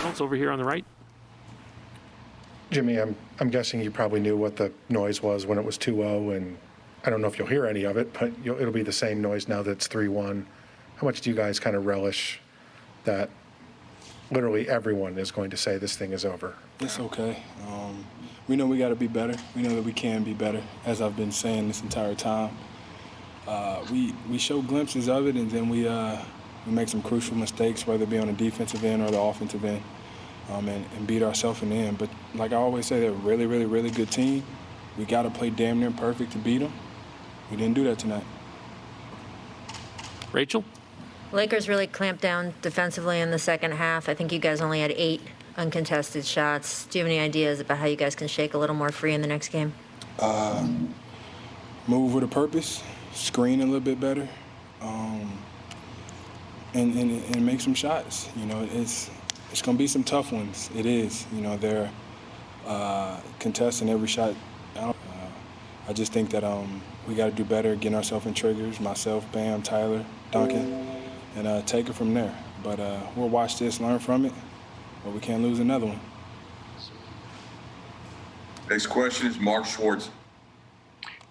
Reynolds over here on the right. Jimmy, I'm guessing you probably knew what the noise was when it was 2-0, and I don't know if you'll hear any of it, but it'll be the same noise now that it's 3-1. How much do you guys kind of relish that literally everyone is going to say this thing is over? It's okay. We know we got to be better. We know that we can be better, as I've been saying this entire time. We show glimpses of it, and then we make some crucial mistakes, whether it be on the defensive end or the offensive end, and beat ourselves in the end. But like I always say, they're a really, really, really good team. We got to play damn near perfect to beat them. We didn't do that tonight. Rachel? Lakers really clamped down defensively in the second half. I think you guys only had 8 uncontested shots. Do you have any ideas about how you guys can shake a little more free in the next game? Move with a purpose, screen a little bit better, and make some shots. You know, it's going to be some tough ones. It is. You know, they're contesting every shot. I just think that we got to do better getting ourselves in triggers, myself, Bam, Tyler, Duncan, and take it from there. But we'll watch this, learn from it, but we can't lose another one. Next question is Mark Schwartz.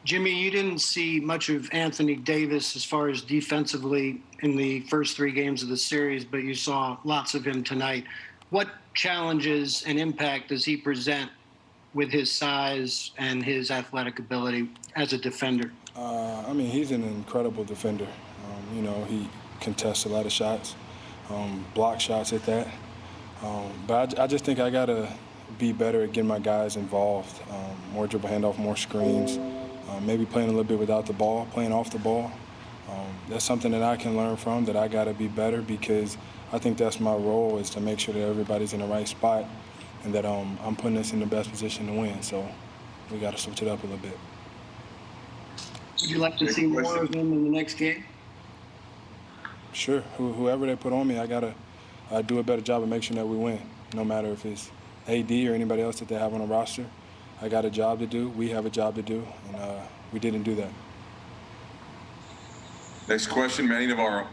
Jimmy, you didn't see much of Anthony Davis as far as defensively in the first 3 games of the series, but you saw lots of him tonight. What challenges and impact does he present with his size and his athletic ability as a defender? I mean, he's an incredible defender. You know, he contests a lot of shots, block shots at that. But I just think I got to be better at getting my guys involved, more dribble handoff, more screens, maybe playing a little bit without the ball, playing off the ball. That's something that I can learn from, that I got to be better, because I think that's my role, is to make sure that everybody's in the right spot and that I'm putting us in the best position to win. So we got to switch it up a little bit. Would you like to see more of him in the next game? Sure. Whoever they put on me, I got to do a better job of making sure that we win, no matter if it's AD or anybody else that they have on the roster. I got a job to do. We have a job to do, and we didn't do that. Next question, Manny Navarro.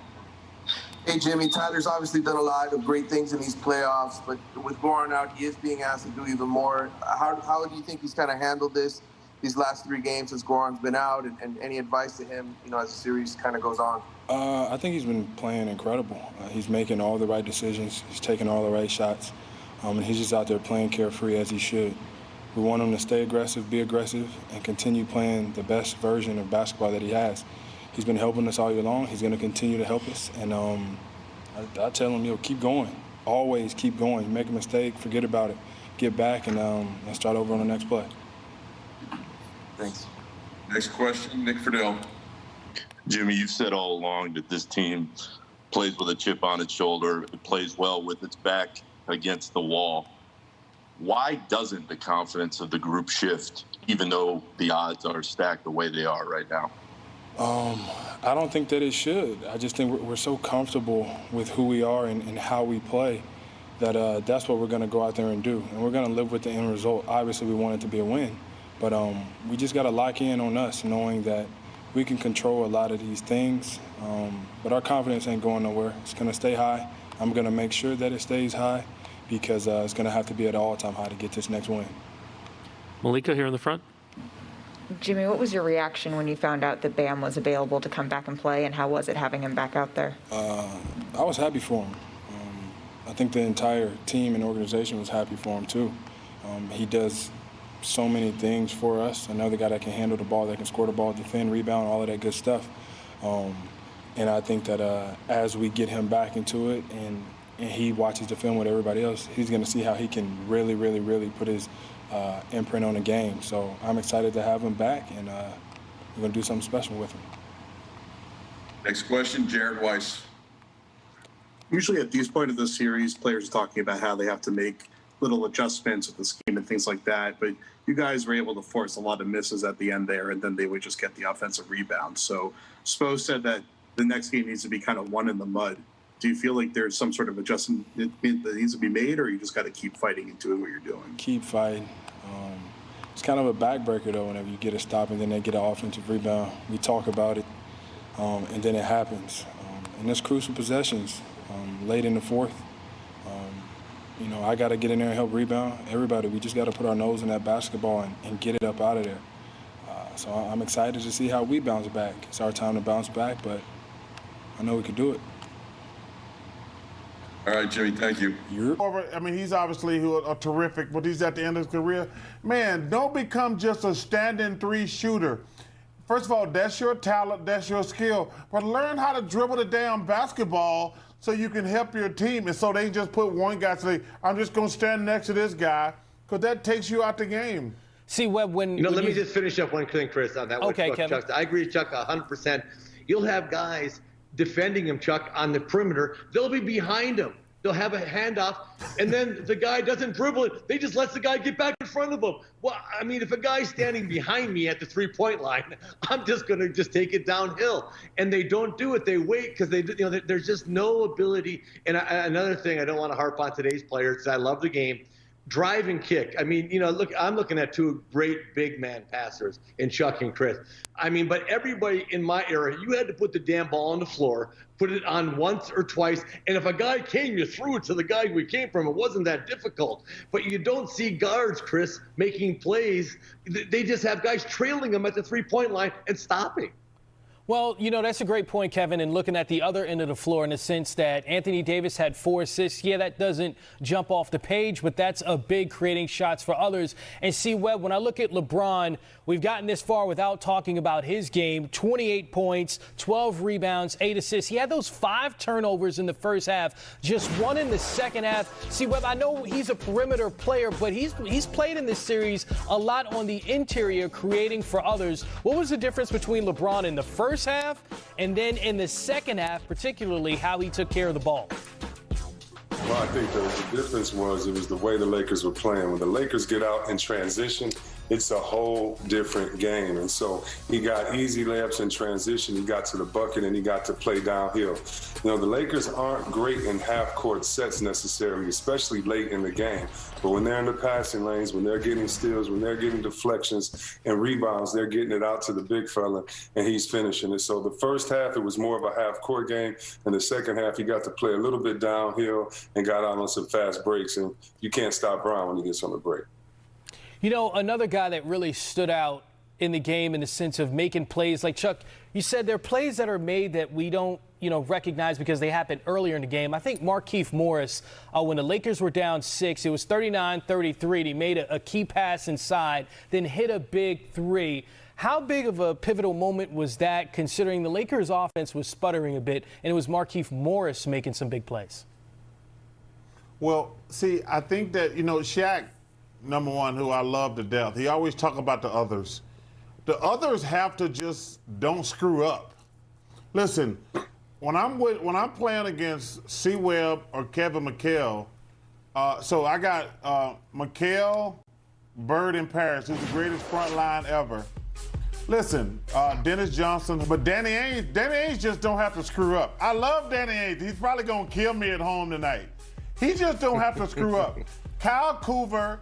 Hey, Jimmy, Tyler's obviously done a lot of great things in these playoffs, but with Goran out, he is being asked to do even more. How do you think he's kind of handled these last 3 games since Goran's been out, and any advice to him, you know, as the series kind of goes on? I think he's been playing incredible. He's making all the right decisions. He's taking all the right shots. And he's just out there playing carefree as he should. We want him to stay aggressive, be aggressive, and continue playing the best version of basketball that he has. He's been helping us all year long. He's going to continue to help us. And I tell him, keep going. Always keep going. You make a mistake, forget about it. Get back and start over on the next play. Thanks. Next question, Nick Friedel. Jimmy, you've said all along that this team plays with a chip on its shoulder. It plays well with its back against the wall. Why doesn't the confidence of the group shift, even though the odds are stacked the way they are right now? I don't think that it should. I just think we're so comfortable with who we are and how we play that that's what we're going to go out there and do. And we're going to live with the end result. Obviously, we want it to be a win. But we just got to lock in on us, knowing that we can control a lot of these things. But our confidence ain't going nowhere. It's going to stay high. I'm going to make sure that it stays high, because it's going to have to be at an all-time high to get this next win. Malika here in the front. Jimmy, what was your reaction when you found out that Bam was available to come back and play, and how was it having him back out there? I was happy for him. I think the entire team and organization was happy for him, too. He does so many things for us. Another guy that can handle the ball, that can score the ball, defend, rebound, all of that good stuff. And I think that as we get him back into it and he watches the film with everybody else, he's going to see how he can really, really, really put his imprint on the game. So I'm excited to have him back, and we're going to do something special with him. Next question, Jared Weiss. Usually at this point of the series, players are talking about how they have to make little adjustments with the scheme and things like that. But you guys were able to force a lot of misses at the end there, and then they would just get the offensive rebound. So Spo said that the next game needs to be kind of won in the mud. Do you feel like there's some sort of adjustment that needs to be made, or you just got to keep fighting and doing what you're doing? Keep fighting. It's kind of a backbreaker, though, whenever you get a stop and then they get an offensive rebound. We talk about it, and then it happens. And there's crucial possessions late in the fourth. You know, I got to get in there and help rebound. Everybody, we just got to put our nose in that basketball and get it up out of there. So I'm excited to see how we bounce back. It's our time to bounce back, but I know we can do it. All right, Jimmy, thank you. I mean, he's obviously a terrific, but he's at the end of his career. Man, don't become just a stand-in three shooter. First of all, that's your talent, that's your skill, but learn how to dribble the damn basketball so you can help your team. And so they just put one guy, say, I'm just going to stand next to this guy, because that takes you out the game. See, Webb, let me just finish up one thing, Chris, on that one. Okay, Kevin. Chuck, I agree with Chuck 100%. You'll have guys defending him, Chuck, on the perimeter. They'll be behind him. They'll have a handoff, and then the guy doesn't dribble it. They just let the guy get back in front of him. Well, I mean, if a guy's standing behind me at the three-point line, I'm just going to just take it downhill. And they don't do it. They wait because there's just no ability. And another thing, I don't want to harp on today's players because I love the game. Drive and kick. I mean, look, I'm looking at two great big man passers in Chuck and Chris. I mean, but everybody in my era, you had to put the damn ball on the floor, put it on once or twice, and if a guy came, you threw it to the guy we came from. It wasn't that difficult. But you don't see guards, Chris, making plays. They just have guys trailing them at the three-point line and stopping. Well, that's a great point, Kevin, and looking at the other end of the floor in the sense that Anthony Davis had 4 assists. Yeah, that doesn't jump off the page, but that's a big creating shots for others. And see, Webb, when I look at LeBron, we've gotten this far without talking about his game. 28 points, 12 rebounds, 8 assists. He had those 5 turnovers in the first half, just 1 in the second half. See, Webb, I know he's a perimeter player, but he's played in this series a lot on the interior, creating for others. What was the difference between LeBron in the first half and then in the second half, particularly how he took care of the ball? Well, I think the difference was it was the way the Lakers were playing. When the Lakers get out in transition, it's a whole different game. And so he got easy layups in transition. He got to the bucket and he got to play downhill. The Lakers aren't great in half-court sets necessarily, especially late in the game. But when they're in the passing lanes, when they're getting steals, when they're getting deflections and rebounds, they're getting it out to the big fella, and he's finishing it. So the first half, it was more of a half-court game. And the second half, he got to play a little bit downhill and got out on some fast breaks. And you can't stop Brown when he gets on the break. Another guy that really stood out in the game in the sense of making plays, like Chuck, you said there are plays that are made that we don't, recognize because they happened earlier in the game. I think Markieff Morris, when the Lakers were down 6, it was 39-33, and he made a key pass inside, then hit a big 3. How big of a pivotal moment was that, considering the Lakers' offense was sputtering a bit, and it was Markieff Morris making some big plays? Well, see, I think that, Shaq, number one, who I love to death, he always talk about the others. The others have to just don't screw up. Listen, when I'm playing against C. Webb or Kevin McHale, so I got McHale, Bird, and Parrish, who's the greatest front line ever. Listen, Dennis Johnson, but Danny Ainge just don't have to screw up. I love Danny Ainge. He's probably gonna kill me at home tonight. He just don't have to screw up. Kyle Korver,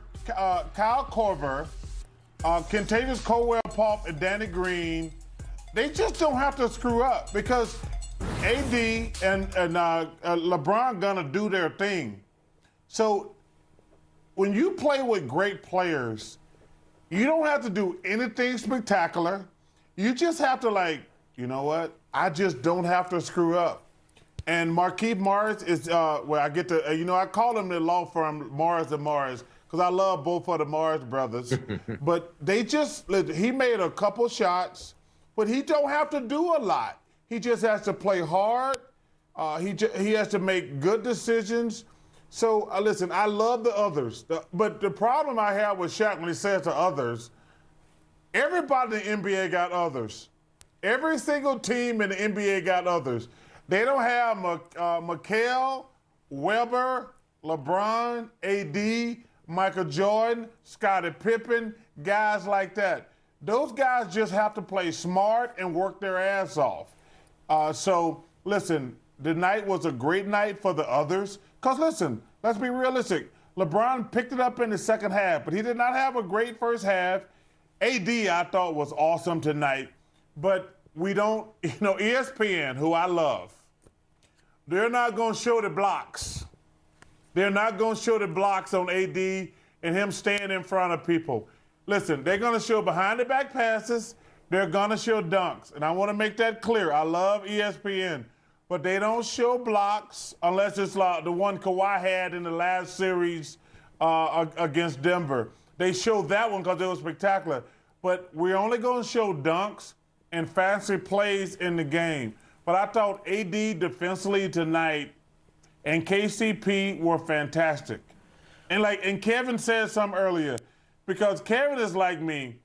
Kentavious Caldwell-Pope, and Danny Green, they just don't have to screw up because AD and LeBron gonna do their thing. So when you play with great players, you don't have to do anything spectacular. You just have to you know what? I just don't have to screw up. And Markieff Morris is, I call him the law firm Morris & Morris because I love both of the Morris brothers. But he made a couple shots, but he don't have to do a lot. He just has to play hard. He has to make good decisions. So, listen, I love the others. But the problem I have with Shaq when he says to others, everybody in the NBA got others. Every single team in the NBA got others. They don't have McHale, Weber, LeBron, AD, Michael Jordan, Scottie Pippen, guys like that. Those guys just have to play smart and work their ass off. So, listen, the night was a great night for the others. Because, listen, let's be realistic. LeBron picked it up in the second half, but he did not have a great first half. AD, I thought, was awesome tonight. But we don't, ESPN, who I love, they're not going to show the blocks. They're not going to show the blocks on AD and him staying in front of people. Listen, they're going to show behind-the-back passes. They're going to show dunks. And I want to make that clear. I love ESPN. But they don't show blocks unless it's like the one Kawhi had in the last series against Denver. They showed that one because it was spectacular. But we're only going to show dunks and fancy plays in the game. But I thought AD defensively tonight and KCP were fantastic. And Kevin said something earlier, because Kevin is like me.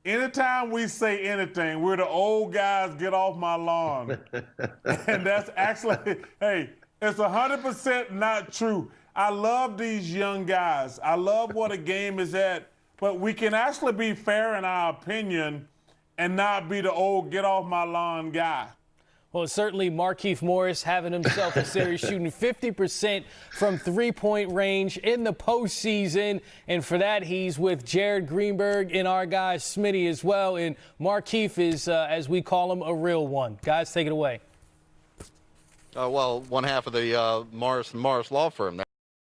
Anytime we say anything, we're the old guys, get off my lawn. And that's actually, hey, it's 100% not true. I love these young guys. I love what a game is at. But we can actually be fair in our opinion and not be the old get off my lawn guy. Well, certainly Markieff Morris having himself a series, shooting 50% from three-point range in the postseason. And for that, he's with Jared Greenberg and our guy Smitty as well. And Markieff is, as we call him, a real one. Guys, take it away. Well, one half of the Morris & Morris law firm.